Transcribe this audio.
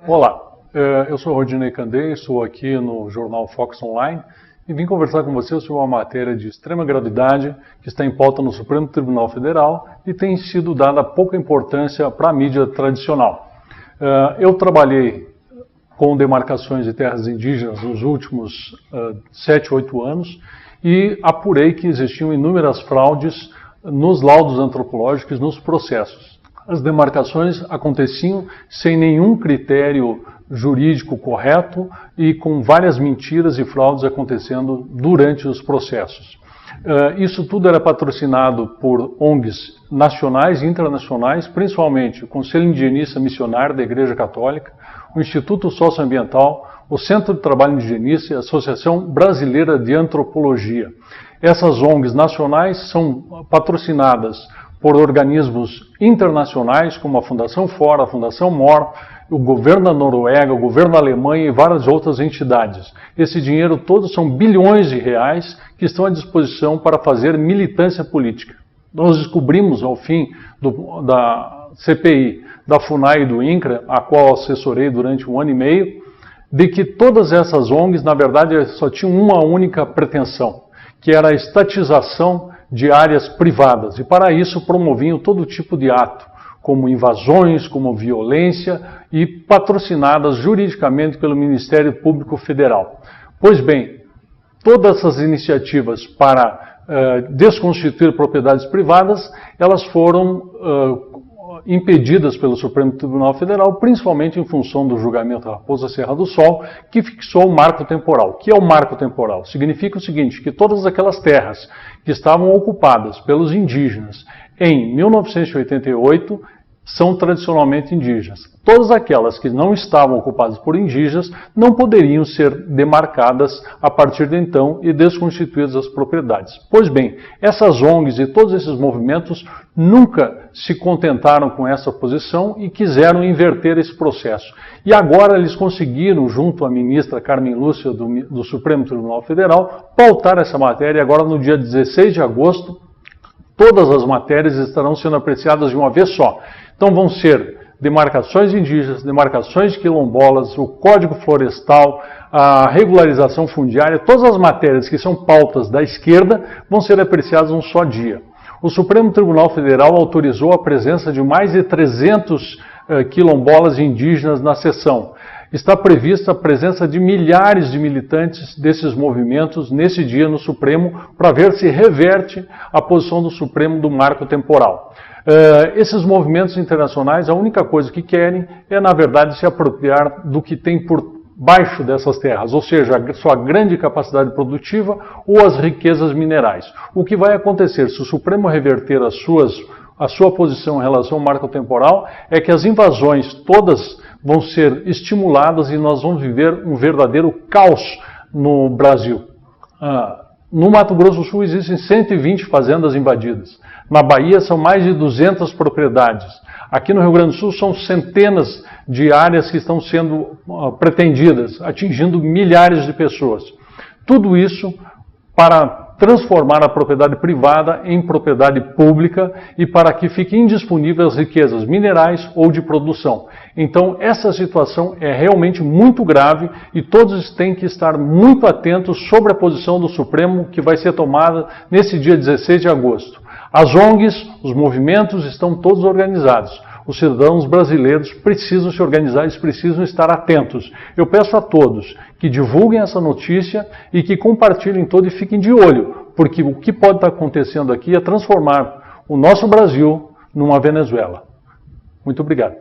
Olá, eu sou Rodinei Candei, sou aqui no jornal Fox Online e vim conversar com você sobre uma matéria de extrema gravidade que está em pauta no Supremo Tribunal Federal e tem sido dada pouca importância para a mídia tradicional. Eu trabalhei com demarcações de terras indígenas nos últimos 7, 8 anos e apurei que existiam inúmeras fraudes nos laudos antropológicos, nos processos. As demarcações aconteciam sem nenhum critério jurídico correto e com várias mentiras e fraudes acontecendo durante os processos. Isso tudo era patrocinado por ONGs nacionais e internacionais, principalmente o Conselho Indigenista Missionário da Igreja Católica, o Instituto Socioambiental, o Centro de Trabalho Indigenista e a Associação Brasileira de Antropologia. Essas ONGs nacionais são patrocinadas por organismos internacionais, como a Fundação Fora, a Fundação MOR, o governo da Noruega, o governo da Alemanha e várias outras entidades. Esse dinheiro todo são bilhões de reais que estão à disposição para fazer militância política. Nós descobrimos, ao fim da CPI, da FUNAI e do INCRA, a qual assessorei durante 1 ano e meio, de que todas essas ONGs, na verdade, só tinham uma única pretensão, que era a estatização de áreas privadas, e para isso promoviam todo tipo de ato, como invasões, como violência, e patrocinadas juridicamente pelo Ministério Público Federal. Pois bem, todas essas iniciativas para desconstituir propriedades privadas, elas foram impedidas pelo Supremo Tribunal Federal, principalmente em função do julgamento Raposa Serra do Sol, que fixou o marco temporal. O que é o marco temporal? Significa o seguinte, que todas aquelas terras que estavam ocupadas pelos indígenas em 1988 são tradicionalmente indígenas. Todas aquelas que não estavam ocupadas por indígenas não poderiam ser demarcadas a partir de então e desconstituídas as propriedades. Pois bem, essas ONGs e todos esses movimentos nunca se contentaram com essa posição e quiseram inverter esse processo. E agora eles conseguiram, junto à ministra Carmen Lúcia do Supremo Tribunal Federal, pautar essa matéria. Agora, no dia 16 de agosto, todas as matérias estarão sendo apreciadas de uma vez só. Então vão ser demarcações indígenas, demarcações quilombolas, o Código Florestal, a regularização fundiária, todas as matérias que são pautas da esquerda vão ser apreciadas num só dia. O Supremo Tribunal Federal autorizou a presença de mais de 300 quilombolas e indígenas na sessão. Está prevista a presença de milhares de militantes desses movimentos nesse dia no Supremo para ver se reverte a posição do Supremo do marco temporal. Esses movimentos internacionais, a única coisa que querem é, na verdade, se apropriar do que tem por baixo dessas terras, ou seja, a sua grande capacidade produtiva ou as riquezas minerais. O que vai acontecer se o Supremo reverter a sua posição em relação ao marco temporal é que as invasões todas vão ser estimuladas e nós vamos viver um verdadeiro caos no Brasil. No Mato Grosso do Sul existem 120 fazendas invadidas. Na Bahia são mais de 200 propriedades. Aqui no Rio Grande do Sul são centenas de áreas que estão sendo pretendidas, atingindo milhares de pessoas. Tudo isso para transformar a propriedade privada em propriedade pública e para que fiquem indisponíveis as riquezas minerais ou de produção. Então, essa situação é realmente muito grave e todos têm que estar muito atentos sobre a posição do Supremo que vai ser tomada nesse dia 16 de agosto. As ONGs, os movimentos estão todos organizados. Os cidadãos brasileiros precisam se organizar, eles precisam estar atentos. Eu peço a todos que divulguem essa notícia e que compartilhem todo e fiquem de olho, porque o que pode estar acontecendo aqui é transformar o nosso Brasil numa Venezuela. Muito obrigado.